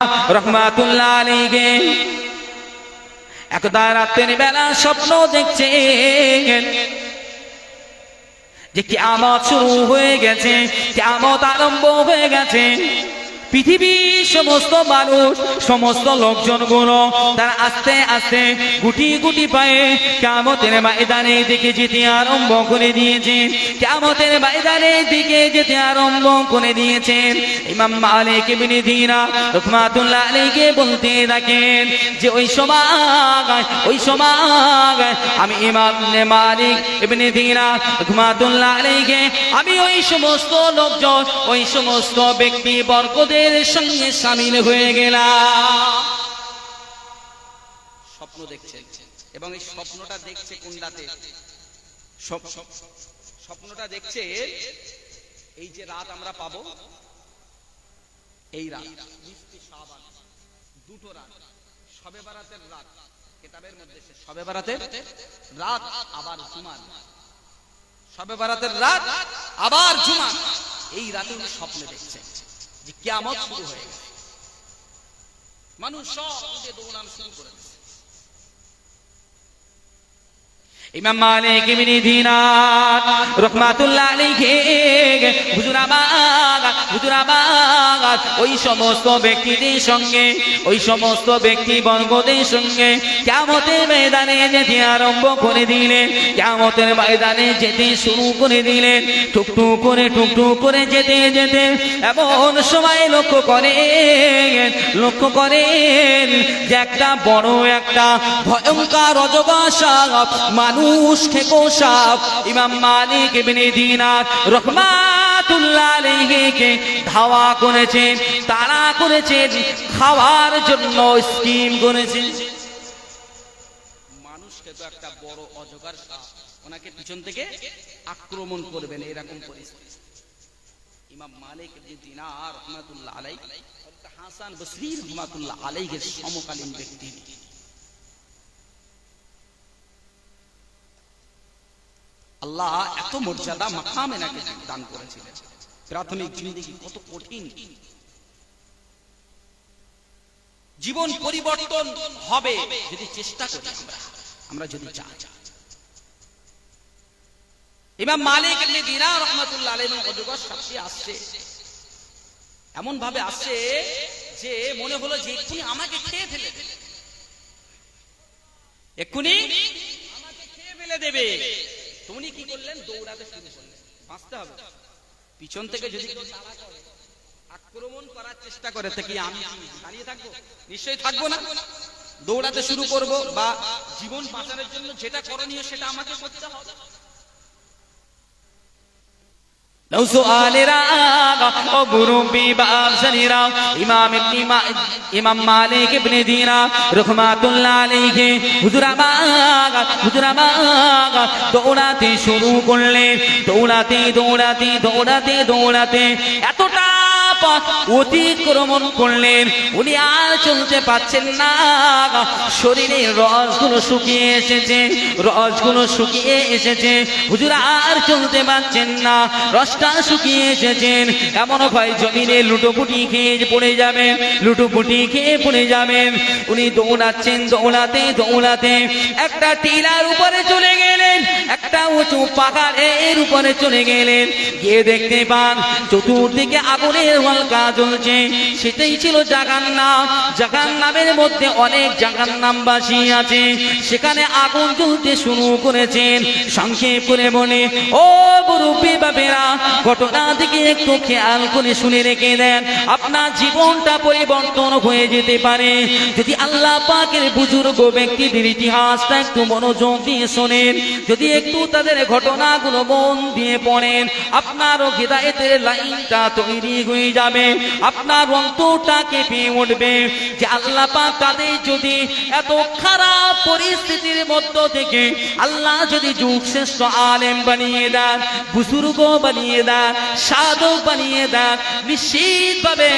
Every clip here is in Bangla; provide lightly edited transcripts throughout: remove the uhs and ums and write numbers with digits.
রহমাতুল্লাহ আলাইহি একদা রাতের বেলা স্বপ্ন দেখছেন যে কিয়ামত শুরু হয়ে গেছে, কিয়ামত আরম্ভ হয়ে গেছে। পৃথিবীর সমস্ত মানুষ, সমস্ত লোকজনগুলো তারা আস্তে আস্তে গুটি গুটি পায়ে কিয়ামতের ময়দানে দিকে যেতে আরম্ভ করে দিয়েছে, কিয়ামতের ময়দানে দিকে যেতে আরম্ভ করে দিয়েছেন। ইমাম মালিক ইবনে দিনার রাহমাতুল্লাহ আলাইহি বলতে থাকেন যে ওই সময় আমি ইমাম মালিক ইবনে দিনার রাহমাতুল্লাহ আলাইহি আমি ওই সমস্ত লোকজন, ওই সমস্ত ব্যক্তি বরকদের সঙ্গে শামিল হয়ে গেলাম। স্বপ্ন দেখছেন এবং এই স্বপ্নটা দেখছে কোন রাতে? স্বপ্নটা দেখছে এই যে রাত আমরা পাবো, এই রাত দুটো রাত, শবে বারাতের রাত, কিতাবের মধ্যে শবে বারাতের রাত আবার জুমার, শবে বারাতের রাত আবার জুমা, এই রাতে উনি স্বপ্নে দেখছেন যে কিয়ামত শুরু হয়ে গেছে। মানুষ সব উঠে দৌড়ানো শুরু করে দিয়েছে। ইমাম মালিক ইবনে দিনার রাহমাতুল্লাহ আলাইহি হুজুর আমার ওই সমস্ত ব্যক্তিদের সঙ্গে, ওই সমস্ত ব্যক্তি বর্গদের সঙ্গে কিয়ামতের ময়দানে যেতে আরম্ভ করে দিলেন, কিয়ামতের ময়দানে যেতে শুরু করে দিলেন। টুকটুক করে যেতে যেতে এমন সময় লক্ষ্য করেন যে একটা বড় একটা ভয়ঙ্কর অজগর সাপ, মানুষ খেকো সাপ ইমাম মালিক ইবনে দিনার রাহমাতুল্লাহ আলাইহিকে ধাওয়া করেছেন, তাড়া করেছেন, খাওয়ার জন্য স্কিম করেছেন। মানুষকে তো একটা বড় অজগর সাপ ওনাকে পিছন থেকে আক্রমণ করবেন, এরকম পরিস্থিতি। ইমাম মালিক ইবনে দিনার রাহমাতুল্লাহ আলাইহি হাসান বসরি রাহমাতুল্লাহ আলাইহির সমকালীন ব্যক্তি। আল্লাহ এত মর্যাদা মাকাম এনাকে দান করেছিলেন। প্রাথমিক জিন্দেগি কত কঠিন, জীবন পরিবর্তন হবে যদি চেষ্টা করি, আমরা যদি চাই। ইমাম মালিক ইবনে দিনার রাহমাতুল্লাহ আলাইহি অজগর সাপটি আসছে, এমন ভাবে আসছে যে মনে হলো যে এক্ষুনি আমাকে খেয়ে ফেলে দেবে, এক্ষুনি আমাকে খেয়ে ফেলে দেবে। উনি কি করলেন? দৌড়াতে শুরু করলেন, বাঁচতে হবে। পিছন থেকে যদি আক্রমণ করার চেষ্টা করে থাকি আমি দাঁড়িয়ে থাকবো? নিশ্চয়ই থাকবো না। দৌড়াতে শুরু করব, বা জীবন বাঁচানোর জন্য যেটা করণীয় সেটা আমাকে করতে হবে। ইমাম মালিক ইবনে দিনার রাহমাতুল্লাহ আলাইহি হুজুর আমার দৌড়াতে শুরু করলেন, দৌড়াতে এতটা অতিক্রমণ করলেন উনি আর চলতে পারছেন না। শরীরের রসগুলো শুকিয়ে এসেছে, হুজুর আর চলতে পারছেন না, রসটা শুকিয়ে এসেছেন। এমন ভয় জমিনে লুটোপুটি খেয়ে পড়ে যাবেন। উনি দৌড়াতে একটা টিলার উপরে চলে গেলেন, একটা উঁচু পাহাড়ের উপরে চলে গেলেন। গিয়ে দেখতে পান চতুর্দিকে আগুনের হালকা জ্বলছে, সেটাই ছিল জাহান্নামের মধ্যে অনেক জাহান্নামবাসী আছে, সেখানে আগুন জ্বলতে শুরু করেছেন। সংক্ষেপ করে বলে, ও মুরব্বি বাবেরা, ঘটনা থেকে একটু খেয়াল করে শুনে রেখে দেন, আপনার জীবনটা পরিবর্তন হয়ে যেতে পারে যদি আল্লাহ পাকের বুজুর্গ ব্যক্তিদের ইতিহাসটা একটু মনোযোগ দিয়ে শোনেন, যদি একটু তাদের ঘটনাগুলো মন দিয়ে পড়েন, আপনারও হিদায়াতের লাইনটা তৈরি হয়ে যাবে, আপনার অন্তরটা কেঁপে উঠবে যে আল্লাহ পাক তাদের যদি এত খারাপ পরিস্থিতির মধ্য থেকে আল্লাহ যদি যুগ শ্রেষ্ঠ আলেম বানিয়ে দেন, বুজুর্গ বানিয়ে দেন, সাধক বানিয়ে দেন, নিশ্চিতভাবে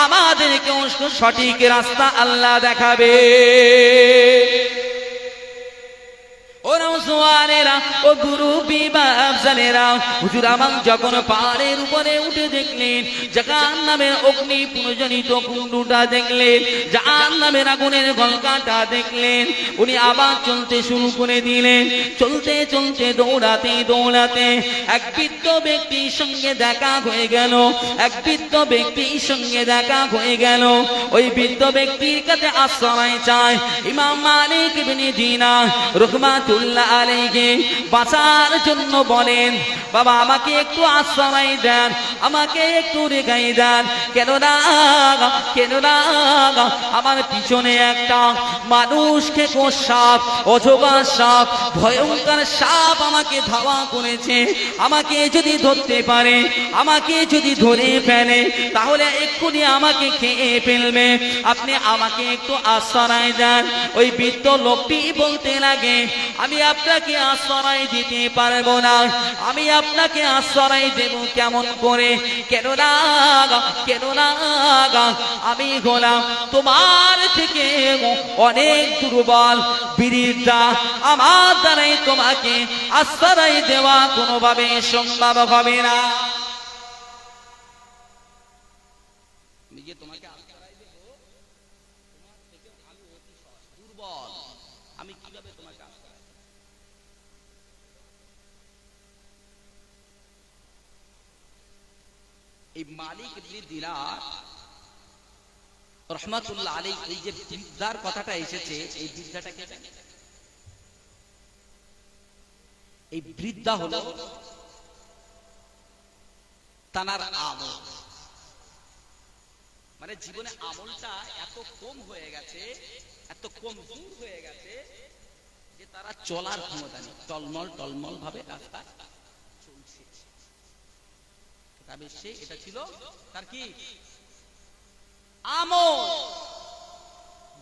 আমাদেরকে সঠিক রাস্তা আল্লাহ দেখাবে। ও নওজোয়ানেরা ও মুরব্বি বাপজানেরা, হুজুর আমার যখন পাহাড়ের উপরে উঠে দেখলেন জাহান্নামের অগ্নি পুনর্জনিত কুণ্ডটা দেখলেন, জাহান্নামের আগুনের গলকাটা দেখলেন, উনি আবার চলতে শুরু করে দিলেন। চলতে চলতে দৌড়াতে দৌড়াতে এক বৃদ্ধ ব্যক্তির সঙ্গে দেখা হয়ে গেল, এক বৃদ্ধ ব্যক্তির সঙ্গে দেখা হয়ে গেল। ওই বৃদ্ধ ব্যক্তির কাছে আশ্রয় চায়। ইমাম মালিক ইবনে দিনার রাহমাতুল্লাহ আলাইহি বাঁচার জন্য বলেন, বাবা আমাকে একটু আশ্রয় দেন, আমাকে একটু রেখাই দেন, কেননা আমার পিছনে একটা মানুষ খেকো সাপ, অজগর সাপ, ভয়ঙ্কর সাপ আমাকে ধাওয়া করেছে। আমাকে যদি ধরতে পারে, আমাকে যদি ধরে ফেলে, তাহলে এক্ষুনি আমাকে খেয়ে ফেলবে। আপনি আমাকে একটু আশ্রয় দেন। ওই বৃদ্ধ লোকটি বলতে লাগে, আমি আপনাকে আশ্রয় দিতে পারবো না, আমি আপনাকে আশ্রয় দেব কেমন করে, কেননা আমি হলাম তোমার থেকে অনেক দুর্বল বীরটা, আমার দ্বারাই তোমাকে আশ্রয় দেওয়া কোনোভাবে সম্ভব হবে না। তোমাকে আশ্রয় দেব, তোমার থেকে আমি অতি দুর্বল, আমি কিভাবে তোমাকে আশ্রয় দেব? এই মালিক ইবনে দিনার রাহমাতুল্লাহ আলাইহি, এই যে বৃদ্ধার কথাটা এসেছে, এই বৃদ্ধাটাকে এই বৃদ্ধা হলো তানার আমল, মানে জীবনে আমলটা এত কম হয়ে গেছে, এত কম দূর হয়ে গেছে যে তারা চলার ক্ষমতা নেই, টলমল টলমল ভাবে রাস্তা চলছে। তবে সে এটা ছিল তার কি আমল,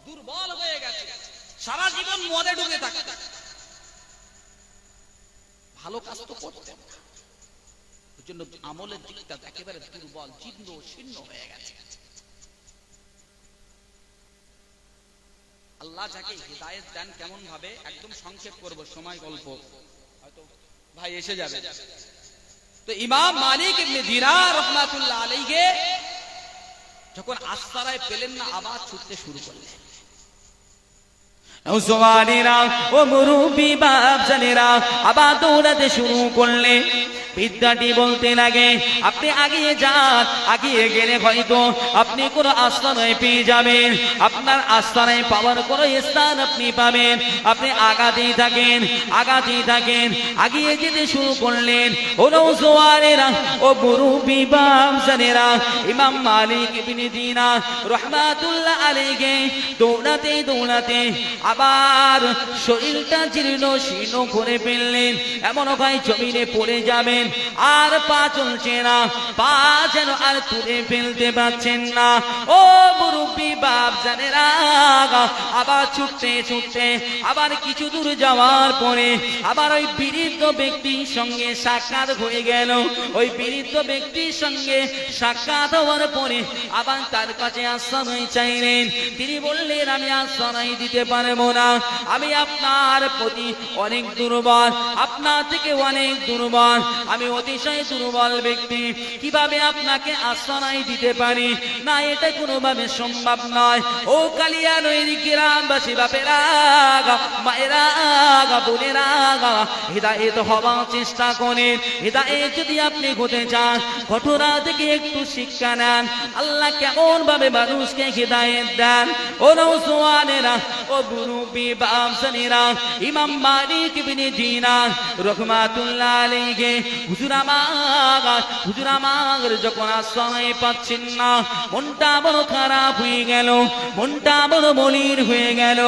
দুর্বল হয়ে গেছে, সারা জীবন মদে ডুবে থাকে, ভালো কাজ তো করতেন না, ওই জন্য আমলের দিকটা একেবারে দুর্বল, জীর্ণ শীর্ণ হয়ে গেছে। আল্লাহ যাকে হিদায়াত দেন কেমন ভাবে, একদম সংক্ষেপ করব, সময় গল্প হয়তো ভাই এসে যাবে। তো ইমাম মালিক ইবনে দিনার রাহমাতুল্লাহ আলাইহি যখন আশ্রয় পেলেন না, আবার ছুটতে শুরু করলেন। নওজোয়ানেরা ও মুরব্বি বাপজানেরা আবার দৌড়াতে শুরু করলেন। বিদ্যাটি বলতে লাগে, আপনি আগিয়ে যান, আগিয়ে গেলে হয়তো আপনি কোনো আশ্রয় পেয়ে যাবেন, আপনার আশ্রয় পাওয়ার কোনো স্থান আপনি পাবেন। আপনি আগাতেই থাকেন, আগাতেই থাকেন, আগিয়ে যেতে শুরু করলেন। ও নওজোয়ানেরা ও মুরব্বি বাপজানেরা, ইমাম মালিক ইবনে দিনার রাহমাতুল্লাহ আলাইহি দৌড়াতে দৌড়াতে আবার শরীরটা জীর্ণ শীর্ণ করে ফেললেন। এমন হয় জমিনে পড়ে যাবেন, আর পা চলছে না, পা যেন আর তুলে ফেলতে পারছেন না। ও মুরব্বি বাপজানেরা, আবার ছুটতে ছুটতে আবার কিছু দূর যাওয়ার পরে আবার ওই বৃদ্ধ ব্যক্তির সঙ্গে সাক্ষাৎ হয়ে গেল। ওই বৃদ্ধ ব্যক্তির সঙ্গে সাক্ষাৎ হওয়ার পরে আবার তার কাছে আশ্রয় চাইলেন। তিনি বললেন, আমি আশ্রয় দিতে পারবো না, আমি আপনার প্রতি অনেক দুর্বল, আপনার থেকে অনেক দুর্বল, আমি অতিশয় দুর্বল ব্যক্তি, কিভাবে আপনাকে আশ্রয় দিতে পারি না, এটা কোনোভাবে সম্ভব নয়। ও কালিয়া নৈরি গ্রামবাসী বাপেরা, মায়েরা, বোনেরা, হিদায়াত হওয়ার চেষ্টা করেন। হিদায়াত যদি আপনি হতে চান, ঘটনা থেকে একটু শিক্ষা নেন, আল্লাহ কেমন ভাবে মানুষকে হিদায়াত দেন। ও নওজোয়ানেরা ও মুরব্বি বাপজানেরা, ইমাম মালিক ইবনে দিনার রাহমাতুল্লাহ আলাইহি হুজুর আমার যখন আশ্রয় পাচ্ছেন না, মনটা বড় খারাপ হয়ে গেল, মনটা বড় মলিন হয়ে গেল।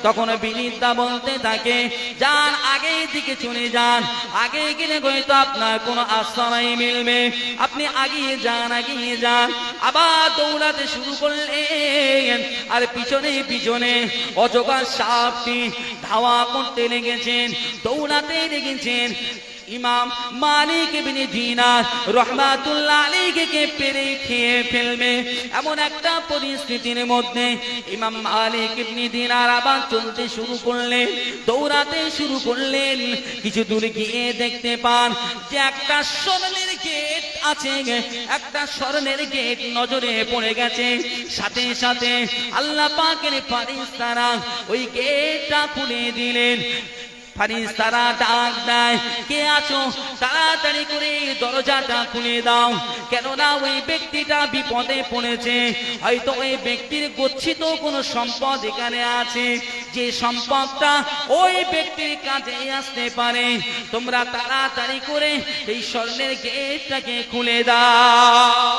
তখন বিনিতা বলতে থাকে, যান আগের দিকে চলে যান, আগে গেলে হয়তো আপনার কোনো আশ্রয় মিলবে, আপনি আগিয়ে যান, আগিয়ে যান। আবার দৌড়াতে শুরু করলেন, আর পিছনে পিছনে অজগর সাপটি ধাওয়া করতে লেগেছেন, দৌড়াতে লেগেছেন। ইমাম মালিক ইবনে দিনার রাহমাতুল্লাহ আলাইহিকে পেরে খেয়ে ফেলবে এমন একটা পরিস্থিতির মধ্যে ইমাম মালিক ইবনে দিনার আবার চলতে শুরু করলেন, দৌড়াতে শুরু করলেন। কিছু দূরে গিয়ে দেখতে পান যে একটা স্বর্ণের গেট আছে, একটা স্বর্ণের গেট নজরে পড়ে গেছে। সাথে সাথে আল্লাহ পাকের ফেরেশতারা ওই গেটটা খুলে দিলেন। ফেরেশতারা ডাক দেয়, কে আছো, তাড়াতাড়ি করে দরজাটা খুলে দাও, কেননা ওই ব্যক্তিটা বিপদে পড়েছে। হয়তো ওই ব্যক্তির গচ্ছিত কোনো সম্পদ এখানে আছে, যে সম্পদটা ওই ব্যক্তির কাজে আসতে পারে। তোমরা তাড়াতাড়ি করে এই স্বর্ণের গেটটাকে খুলে দাও।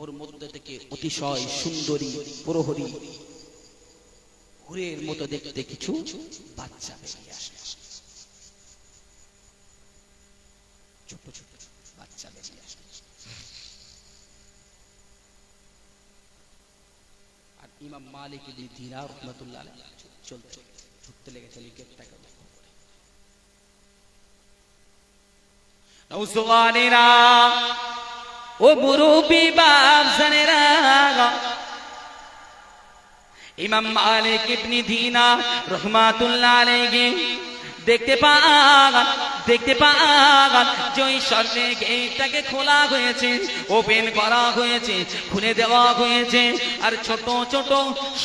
ওর মধ্যে থেকে অতিশয় সুন্দরী প্রহরী হুরের মতো দেখতে কিছু বাচ্চা বেরিয়ে আসে। ছোট ছোট বাচ্চা বেরিয়ে আসে। আর ইমাম মালিক ইবনে দিনার রাহমাতুল্লাহ আলাইহি চলতে ছুটতে লেগেছেন গেটটাকে লক্ষ্য করে। নওজওয়ানেরা, ও মুরব্বি বাপজানেরা, ইমাম মালিক ইবনে দিনার রাহমাতুল্লাহ আলাইহি দেখতে পান যে ওই স্বর্ণের গেটটাকে খোলা হয়েছে, ওপেন করা হয়েছে, খুলে দেওয়া হয়েছে। আর ছোট ছোট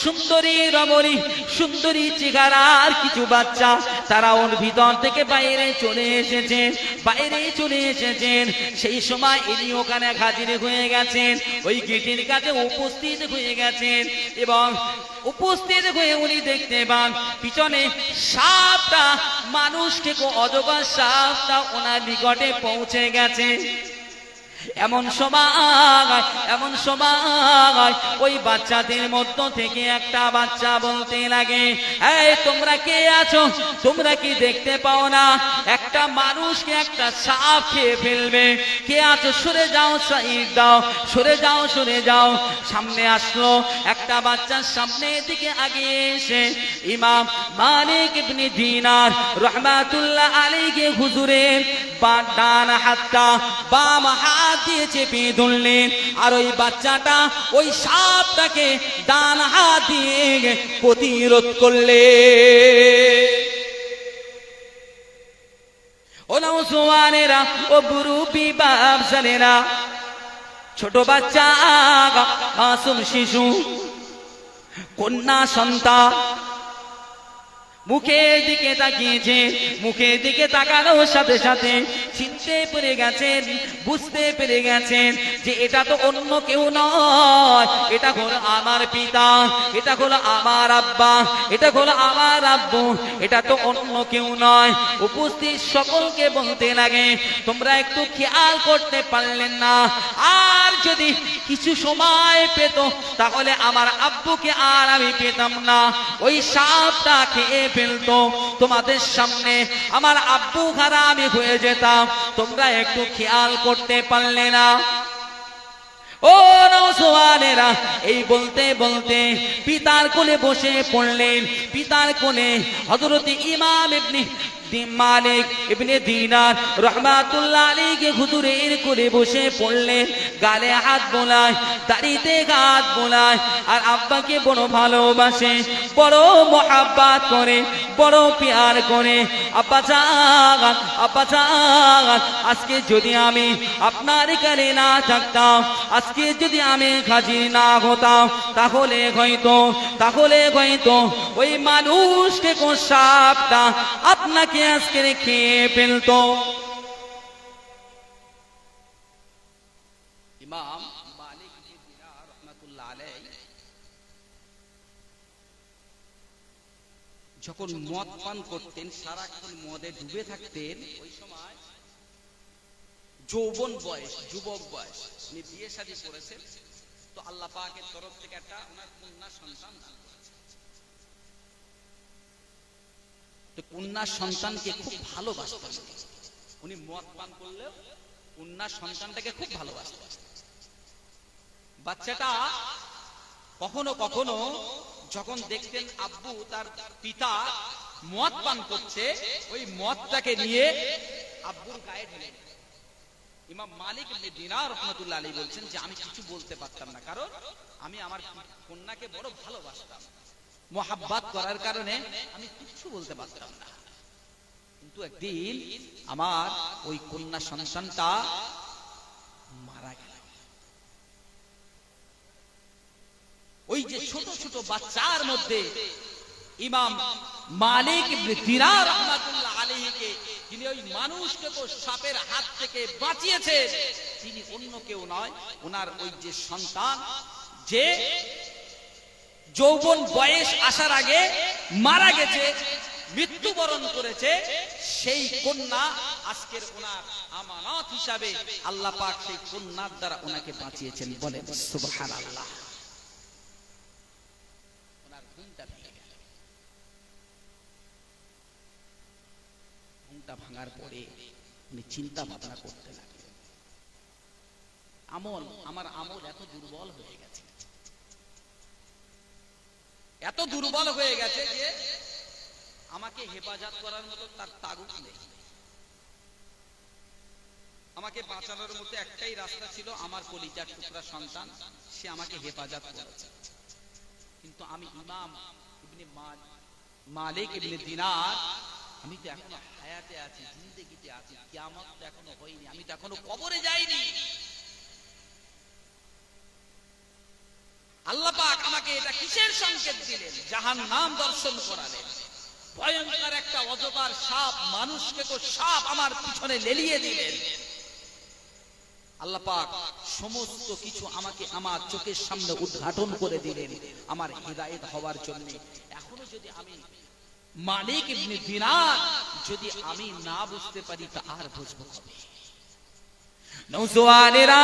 সুন্দরী রমণী, সুন্দরী চেহারার কিছু বাচ্চা, তারা ওর ভিতর থেকে বাইরে চলে এসেছেন। সেই সময় ইনি ওখানে হাজির হয়ে গেছেন, ওই গেটের কাছে উপস্থিত হয়ে গেছেন। এবং উপস্থিত হয়ে উনি দেখতে পান পিছনে সাপটা, মানুষ থেকে অজগর সাপটা ওনার নিকটে পৌঁছে গেছে। এমন সময় ওই বাচ্চাদের মধ্য থেকে একটা বাচ্চা বলতে লাগে, এই তোমরা কে আছো, তোমরা কি দেখতে পাও না একটা মানুষকে একটা সাপ খেয়ে ফেলবে? কে আছো, সরে যাও, সাইড দাও, সরে যাও। সামনে আসলো একটা বাচ্চার সামনের দিকে আগিয়ে এসে ইমাম মালিক ইবনে দিনার রাহমাতুল্লাহ আলাইহি হুজুরের ডান হাতটা বাম হাত দিয়ে চেপে ধরলেন। আর ওই বাচ্চাটা ওই সাপটাকে ডান হাত দিয়ে প্রতিরোধ করলে। ও নওজওয়ানেরা, ও মুরব্বি বাপজানেরা, ছোট বাচ্চা, মাসুম শিশু, কন্যা সন্তান মুখের দিকে তাকিয়েছে। মুখের দিকে তাকানোর সাথে সাথে চিনতে পেরে গেছেন, বুঝতে পেরে গেছেন যে এটা তো অন্য কেউ নয়, এটা হলো আমার পিতা, এটা হলো আমার আব্বা, এটা হলো আমার আব্বু, এটা তো অন্য কেউ নয়। উপস্থিত সকলকে বলতে লাগে, তোমরা একটু খেয়াল করতে পারলেন না? আর যদি কিছু সময় পেত তাহলে আমার আব্বুকে আর আমি পেতাম না। ওই সাপটা খেয়ে ফেলতো, তোমাদের সামনে আমার আব্বু খারা আমি হয়ে যেতাম। তোমরা একটু খেয়াল করতে পারলে না? ও নওজওয়ানেরা, এই বলতে বলতে পিতার কোলে বসে পড়লেন। পিতার কোলে হযরত ইমাম ইবনে মালিক ইবনে দিনার রাহমাতুল্লাহ আলাইহি হুজুরের কোলে বসে পড়লেন। গালে হাত বোলায়, দাড়িতে হাত বোলায়। আর আব্বাকে বড় ভালোবাসে, বড় মহব্বত করে, বড় প্যার করে। আব্বা জান, আজকে যদি আমি আপনার এখানে না থাকতাম, আজকে যদি আমি হাজির না হতাম, তাহলে হয়তো ওই মানুষকে কোন সাপটা আপনাকে আজকে খেয়ে ফেলতো। ইমাম মালিক ইবনে দিনার রাহমাতুল্লাহ আলাইহি যখন মদ পান করতেন, সারাক্ষণ মদে ডুবে থাকতেন, ওই সময় যৌবন বয়স, যুবক বয়স, উনি বিয়ে শাদী করেছেন। তো আল্লাহ পাকের তরফ থেকে একটা ওনার কন্যা সন্তান দান করেছেন। তো কন্যা সন্তানকে খুব ভালোবাসতেন উনি। মদ পান করলেও কন্যা সন্তানটাকে খুব ভালোবাসতেন। বাচ্চাটা কখনো কখনো যখন দেখতেন আব্বু তার পিতা মদ পান করছে, ওই মদটাকে নিয়ে আব্বুর গায়ে ঢেলে। ইমাম মালিক ইবনে দিনার রাহমাতুল্লাহ আলাইহি বলছেন যে আমি কিছু বলতে পারতাম না, কারণ আমি আমার কন্যাকে বড় ভালোবাসতাম, মোহাব্বত করার কারণে আমি কিছু বলতে পারতাম না। কিন্তু একদিন আমার ওই কন্যা সন্তানটা মারা গেল। ওই যে ছোট ছোট বাচ্চার মধ্যে ইমাম মালিক ইবনে দিনার রাহমাতুল্লাহ আলাইহিকে, যিনি ওই মানুষকে তো সাপের হাত থেকে বাঁচিয়েছেন, তিনি অন্য কেউ নয়, ওনার ওই যে সন্তান যে যৌবন বয়স আসার আগে মারা গেছে, মৃত্যুবরণ করেছে, সেই কন্যা আজকের ওনার আমানত হিসাবে আল্লাহ পাক সেই কন্যার দ্বারা ওনাকে বাঁচিয়েছেন। বলেন সুবহানাল্লাহ। ওনার ঘুমটা ভেঙে গেল। ঘুমটা ভাঙার পরে উনি চিন্তা ভাবনা করতে লাগলেন, আমার আমল এত দুর্বল হয়ে গেছে, এত দুর্বল হয়ে গেছে যে আমাকে হেফাজত করার মতো তার তাগুত নেই। আমাকে বাঁচানোর মতো একটাই রাস্তা ছিল, আমার কলিজার টুকরা সন্তান, সে আমাকে হেফাজত করেছে। কিন্তু আমি ইমাম ইবনে মালিক ইবনে দিনার, আমি তো এখনো হায়াতে আছি, জিন্দেগিতে আছি, কিয়ামত তো এখনো হয়নি, আমি তো এখনো কবরে যাইনি। আল্লাহ পাক আমাকে এটা কিসের সংকেত দিলেন? জাহান্নাম দর্শন করালেন। ভয়ঙ্কর একটা অজগর সাপ, মানুষকে তো সাপ আমার পিছনে লেলিয়ে দিলেন। আল্লাহ পাক সমস্ত কিছু আমাকে আমার চোখের সামনে উদ্ঘাটন করে দিলেন আমার হিদায়াত হওয়ার জন্য। এখনো যদি আমি মালিক ইবনে দিনার যদি আমি না বুঝতে পারি তা আর বুঝবো কবে? নওজওয়ানেরা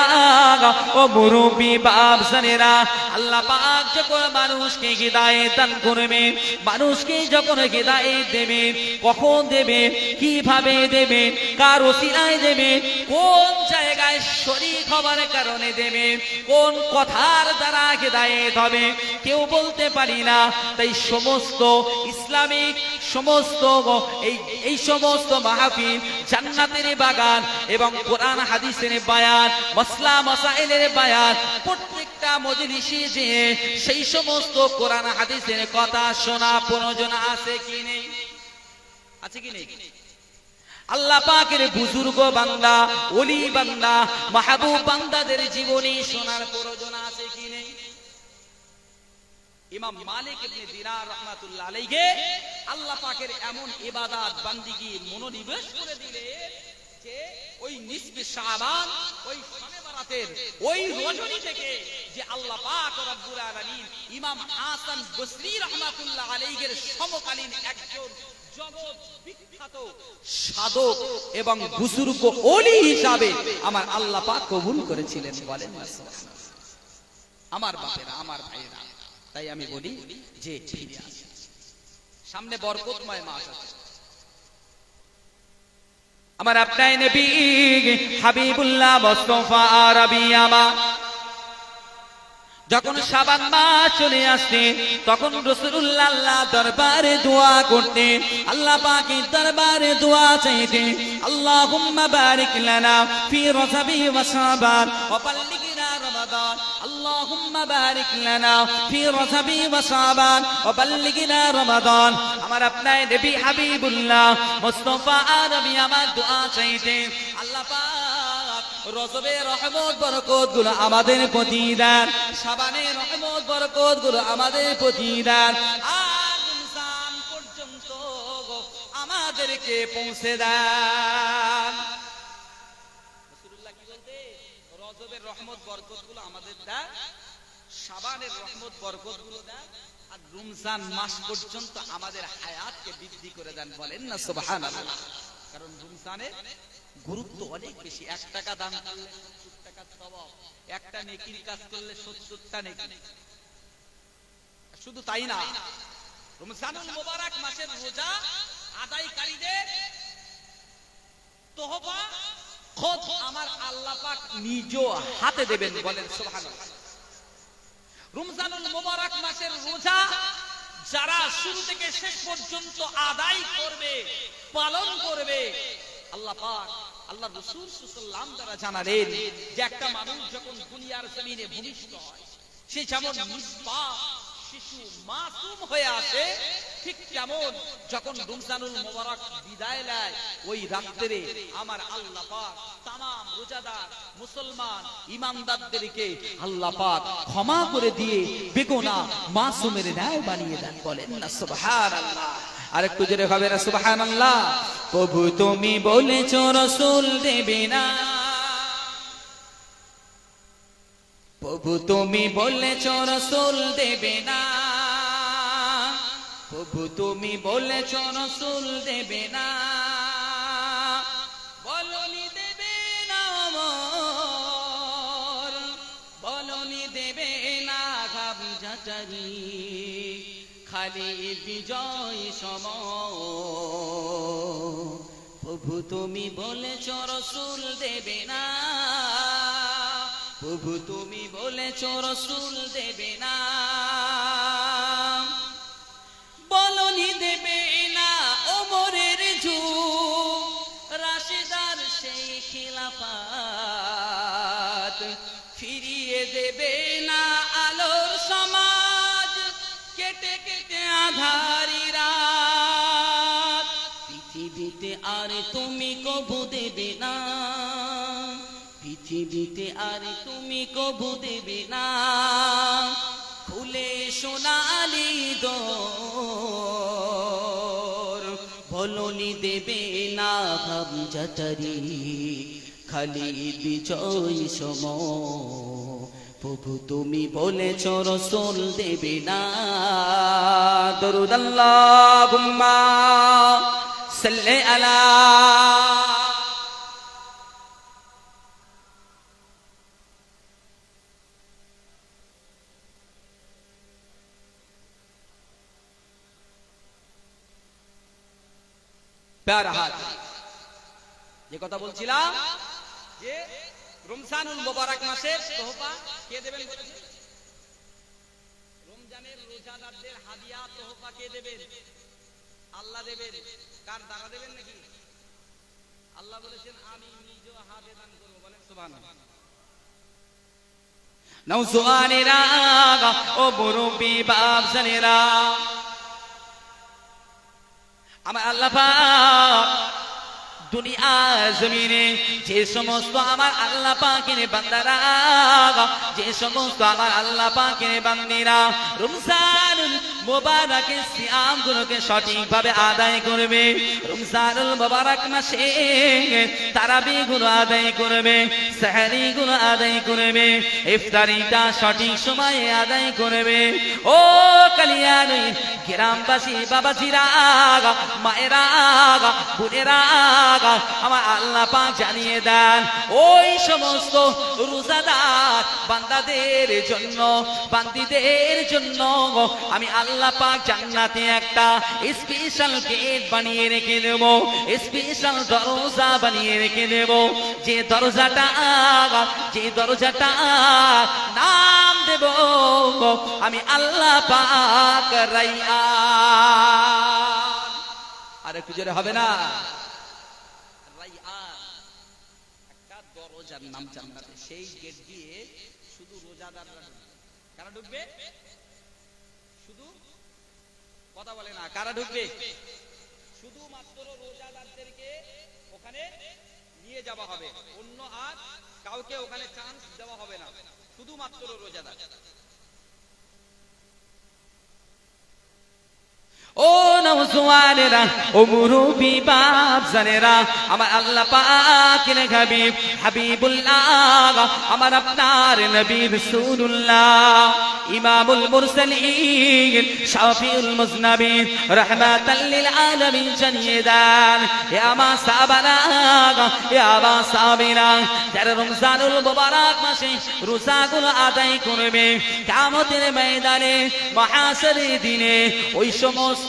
ও মুরব্বি বাপজানেরা, আল্লাহ পাক যখন মানুষকে হিদায়াত দান করবে, মানুষকে যখন হিদায়াত দেবে, কখন দেবে, কিভাবে দেবে, কার ওসিলায় দেবে, কোন জায়গায় শরীক হবার কারণে দেবে, কোন কথার দ্বারা হিদায়াত হবে কেউ বলতে পারি না। তাই সমস্ত ইসলামিক সমস্ত এই সমস্ত মাহফিল, জান্নাতের বাগান এবং কোরআন হাদিসের বায়ান, মাসলা মাসাইলের বায়ান, প্রত্যেকটা মজলিসে যে সেই সমস্ত কোরআন হাদিসের কথা শোনা প্রয়োজন আছে কি নেই? আছে কি নেই? আল্লাহ পাকের বুজুর্গ বান্দা, ওলি বান্দা, মাহবুব বান্দাদের জীবনী শোনার প্রয়োজন আছে কি নেই? ইমাম মালিক ইবনে দিনার রাহমাতুল্লাহ আলাইহি আল্লাহ পাকের এমন ইবাদত বান্দিগি মনোনিবেশ করে দিলেন যে ওই নিসফে শাবান, ওই শবে বরাতের ওই রজনী থেকে যে আল্লাহ পাক রব্বুল আলামিন ইমাম হাসান বসরি রাহমাতুল্লাহ আলাইহির সমকালীন একজন জগৎ বিখ্যাত সাধক এবং বুজুর্গ ওলি হিসাবে আমার আল্লাহ পাক কবুল করেছিলেন। বলেন না সুবহানাল্লাহ। আমার বাপেরা, আমার ভাইয়েরা, তাই আমি বলি যে ফিরে আসি, সামনে বরকতময় মাস আছে। আমার আপনার নবী হাবিবুল্লাহ মুস্তাফা আরবি আমার যখন শাবান মাস চলে আসে, তখন রাসূলুল্লাহ আল্লাহ দরবারে দোয়া করতেন, আল্লাহ পাকের দরবারে দোয়া চাইতেন, আল্লাহুম্মা বারিক লানা ফি রজবি ওয়া শাবান ওয়া বাল্লিগনা রমাদান, আল্লাহুম্মা বারিক লানা ফি রজবি ওয়া শাবান ওয়া বাল্লিগনা রমাদান। আমার আপনার নবী হাবিবুল্লাহ মুস্তাফা আরবি আমার দোয়া চাইতেন, আল্লাহ পাক রজবের রহমত বরকত গুলো আমাদের প্রতি দেন, শাবানের রহমত বরকত গুলো আমাদের প্রতি দেন, আর রমজান পর্যন্ত আমাদেরকে পৌঁছে দেন। রাসূলুল্লাহ কি বলতে? রজবের রহমত বরকত গুলো আমাদের দেন, শাবানের রহমত বরকত গুলো দেন, আর রমজান মাস পর্যন্ত আমাদের হায়াতকে বৃদ্ধি করে দেন। বলেন না সুবহানাল্লাহ। কারণ রমজানের গুরুত্ব অনেক বেশি। 1 টাকা দান করলে 70 টাকা সওয়াব, একটা নেকির কাজ করলে 70টা নেকি। শুধু তাই না, রমজানুল মুবারক মাসের রোজা আদায়কারীদের তোহফা খোদ আমার আল্লাহ পাক নিজ হাতে দেবেন। বলেন সুবহানাল্লাহ। রমজানুল মুবারক মাসের রোজা যারা শুরু থেকে শেষ পর্যন্ত আদায় করবে, পালন করবে, আল্লাহ পাক আল্লাহ রাসূল সাল্লাল্লাহু আলাইহি ওয়াসাল্লাম দ্বারা জানালেন যে একটা মানুষ যখন দুনিয়ার জমিনে ভূমিষ্ঠ হয়, সে যেমন নিষ্পাপ শিশু মাসুম হয়ে আসে, ঠিক তেমন যখন রমজানুল মুবারক বিদায় নেয় ওই রাত্রে আমার আল্লাহ পাক तमाम রোজাদার মুসলমান ঈমানদারদেরকে আল্লাহ পাক ক্ষমা করে দিয়ে বেগুনাহ মাসুমের ন্যায় বানিয়ে দেন। বলেন না সুবহানাল্লাহ। আরেকটু জোরে হবে না সুবহানাল্লাহ। প্রভু তুমি বলেছো রাসূল দেবে না, প্রভু তুমি বলেছো রাসূল দেবে না, প্রভু তুমি বলেছো রাসূল দেবে না, বলনি দেবে না ওমর, বলনি দেবে না গামজাটারি, খালি বিজয় সম। প্রভু তুমি বলেছো রাসূল দেবে না, প্রভু তুমি বলেছো রাসূল দেবে না, বলনি দেবে না ওমরের যুগ, রাশেদার সেই খিলাফত, ফিরিয়ে দেবে না আলোর সমাজ, কেটে কেটে আধারি রাত, পৃথিবীতে আর তুমি কবু দেবে না, পৃথিবীতে আর তুমি কবু দেবে না, খুলে সোনালি দোর, বলনি দেবে না গামজাটারি, খালি বিজয় সম। প্রভু তুমি বলেছো রাসূল দেবে না। দরুদ আল্লাহুম্মা সাল্লি আলা। প্যারা হাত, যে কথা বলছিলাম যে রমজানুল মুবারক মাসের তোহফা কে দেবেন বলেছেন? রমজানের রোজাদারদের হাদিয়া তোহফা কে দেবেন? আল্লাহ দেবেন। কার দ্বারা দেবেন নাকি? আল্লাহ বলেছেন আমি নিজ হাতে দান করব। বলেন সুবহানাল্লাহ। নওজোয়ানেরা ও মুরব্বি বাপজানেরা, আমার আল্লাহ পাক দুনিয়া জমিনে যে সমস্ত আমার আল্লাহ পাকের বান্দারা, যে সমস্ত আমার আল্লাহ পাকের বান্দিরা রমজানুল মুবারকের সিয়ামগুলোকে সঠিকভাবে আদায় করবে, রমজানুল মুবারক মাসে তারাবিগুলো আদায় করবে, সেহরিগুলো আদায় করবে, ইফতারিটা সঠিক সময়ে আদায় করবে। ও কালিয়ানি গ্রামবাসী বাবাজিরা, মায়েরা, বোনেরা, আমার আল্লাহ পাক জানিয়ে দেন ওই সমস্ত রোজাদার বান্দাদের জন্য, বান্দীদের জন্য আমি আল্লাহ পাক জান্নাতে একটা স্পেশাল গেট বানিয়ে রেখে দেব, স্পেশাল দরজা বানিয়ে রেখে দেব, যে দরজাটা নাম দেব আমি আল্লাহ পাক রাইয়ান। আর একটু জোরে হবে না? একটা দরজার নাম জান্নাতে, সেই গেট দিয়ে শুধু রোজাদাররা ঢুকবে। কারা ঢুকবে? শুধু কথা বলে না, কারা ঢুকবে? শুধুমাত্র রোজাদারদেরকে ওখানে নিয়ে যাওয়া হবে, অন্য আর কাউকে ওখানে চান্স দেওয়া হবে না, শুধুমাত্র রোজাদার। ও নওজোয়ানেরা, ও মুরব্বি বাপজানেরা, আমার আল্লাহ পাকের হাবিব হাবিবুল্লাহ, আমার আপনার নবী রাসূলুল্লাহ, ইমামুল মুরসালিন, শাফিউল মুজনাবিন, রাহমাতাল লিল আলামিন জানিয়ে দেন, হে আমার সাহাবারা, হে আমার সাহাবীরা, যারা রমজানুল মুবারক মাসে রোজাগুলো আদায় করবে, কিয়ামতের ময়দানে, মাহশরের দিনে ওই সমস্ত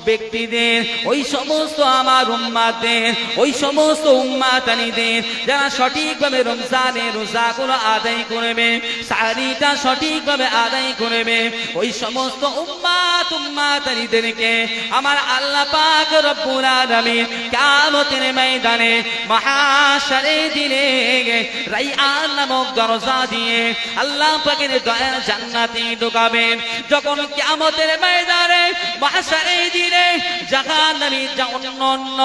ব্যক্তিদের, ওই সমস্ত আমার উম্মাদের, ওই সমস্ত উম্মাতানিদের যারা সঠিকভাবে রমজানের রোজাগুলো আদায় করবে, সাহরিটা সঠিকভাবে আদায় করবে, ওই সমস্ত উম্মাতানিদেরকে আমার আল্লাহ পাক রব্বুল আলামিন কিয়ামতের ময়দানে মাহশারের দিনে রাইয়ান নামক দরজা দিয়ে আল্লাহ পাকের দয়ার জান্নাতে ঢোকাবেন। যখন কিয়ামতের ময়দানে মাহশারের দিনে জাহান্নামী অন্য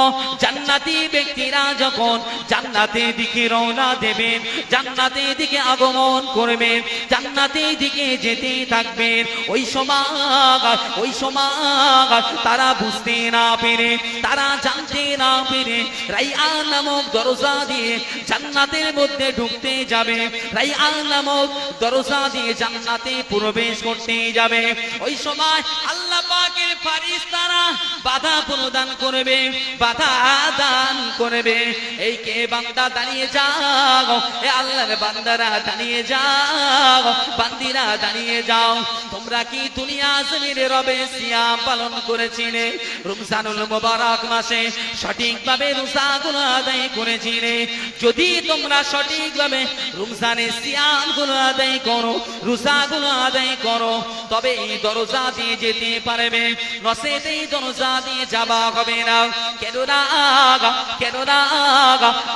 জান্নাতি ব্যক্তিরা যখন জান্নাতের দিকে রওনা দেবেন, জান্নাতের দিকে আগমন করবেন, জান্নাতের দিকে যেতে থাকবেন, ওই সময় তারা বুঝতে না পেরে, তারা জানতে না পেরে রাইয়ান নামক দরজা দিয়ে জান্নাতের মধ্যে ঢুকতে যাবে, রাইয়ান নামক দরজা দিয়ে জান্নাতে প্রবেশ করতে যাবে। ওই সময় আল্লাহ পাকের ফেরেশতারা বাধা প্রদান করবে, বাধা দান করবে। এই কে বান্দা দাঁড়িয়ে যাও, এ আল্লাহর বান্দারা দাঁড়িয়ে যাও, বান্দিরা দাঁড়িয়ে যাও। তোমরা কি দুনিয়া জমিনে রবে সিয়াম পালন করেছিলে, রমজানুল মুবারক মাসে সঠিকভাবে রোজাগুলো আদায় করেছিলে? যদি তোমরা সঠিকভাবে রমজানের সিয়ামগুলো আদায় করো, রোজাগুলো আদায় করো, তবে এই দরজা দিয়ে যেতে পারবে, নসেত এই দরজা দিয়ে যাওয়া হবে না। কেননা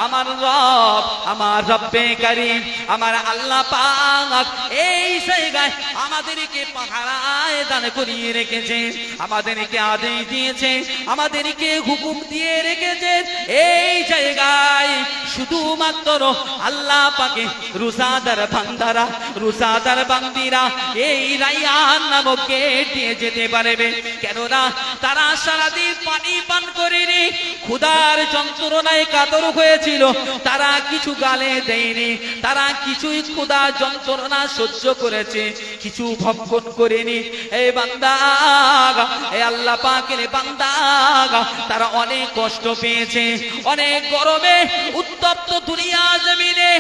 আমার রব, আমার রব্বে কারীম, আমার আল্লাহ পাক এই জায়গায় আমাদেরকে পাহারায় দান করিয়ে রেখেছে, আমাদেরকে আদেশ দিয়েছে, আমাদেরকে হুকুম দিয়ে রেখেছে। এই জায়গায় শুধুমাত্র আল্লাহ পাকে রোজাদার বান্দারা, রোজাদার বান্দিরা এই রাইয়ান নামক গেট দিয়ে যেতে পারবে। কেননা তারা সারাদিন পানি পান করেনি, ক্ষুধার যন্ত্রণায় কাতর হয়েছিল, তারা কিছু গালে দেয়নি, তারা কিছুই ক্ষুধা যন্ত্রণা সহ্য করেছে, কিছু ভক্ষণ করেনি। এই বান্দা, এই আল্লাহ পাকের বান্দা, তারা অনেক কষ্ট পেয়েছে, অনেক গরমে উত্তপ্ত দুনিয়া জমিনে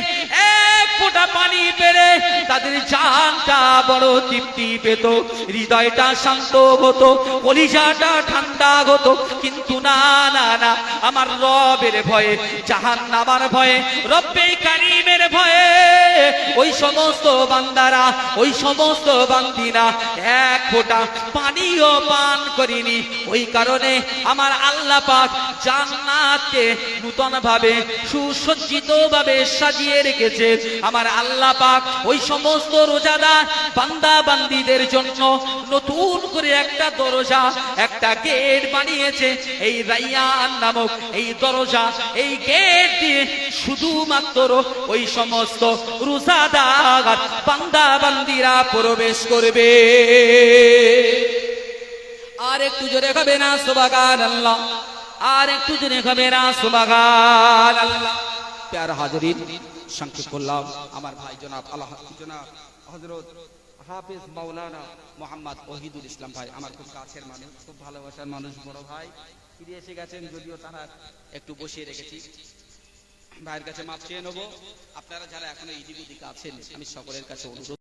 এক ফোঁটা পানি পেলে তাদের জানটা বড় তৃপ্তি পেত, হৃদয়টা শান্ত হতো, কলিজাটা ঠান্ডা হতো। কিন্তু না না না, আমার রবের ভয়ে, জাহান্নামের ভয়ে, রব্বে কারীমের ভয়ে ওই সমস্ত বান্দারা, ওই সমস্ত বান্দিরা এক ফোঁটা পানিও পান করেনি। ওই কারণে আমার আল্লাহ পাক জান্নাতকে নূতন ভাবে সুসজ্জিত ভাবে সাজিয়ে রেখেছে। আমার আল্লাহ পাক ওই সমস্ত রোজাদার বান্দা বান্দিদের জন্য নতুন করে একটা দরজা, একটা গেট বানিয়েছে। এই রাইয়ান নামক এই দরজা, এই গেট দিয়ে শুধুমাত্র ওই সমস্ত রোজাদার বান্দা বান্দিরা প্রবেশ করবে। আর একটু জোরে হবে না সুবহানাল্লাহ, আর একটু জোরে হবে না সুবহানাল্লাহ। প্যারা হাজরিন, সংক্ষেপ করলাম। আমার ভাই জনাব হযরত হাফেজ মাওলানা মোহাম্মদ ওহিদুল ইসলাম ভাই, আমার খুব কাছের মানুষ, খুব ভালোবাসার মানুষ, বড় ভাই ফিরে এসে গেছেন, যদিও তারা একটু বসিয়ে রেখেছি। ভাইয়ের কাছে মাপ চেয়ে নেবো। আপনারা যারা এখনো ইদিক উদিক আছেন, আমি সকলের কাছে অনুরোধ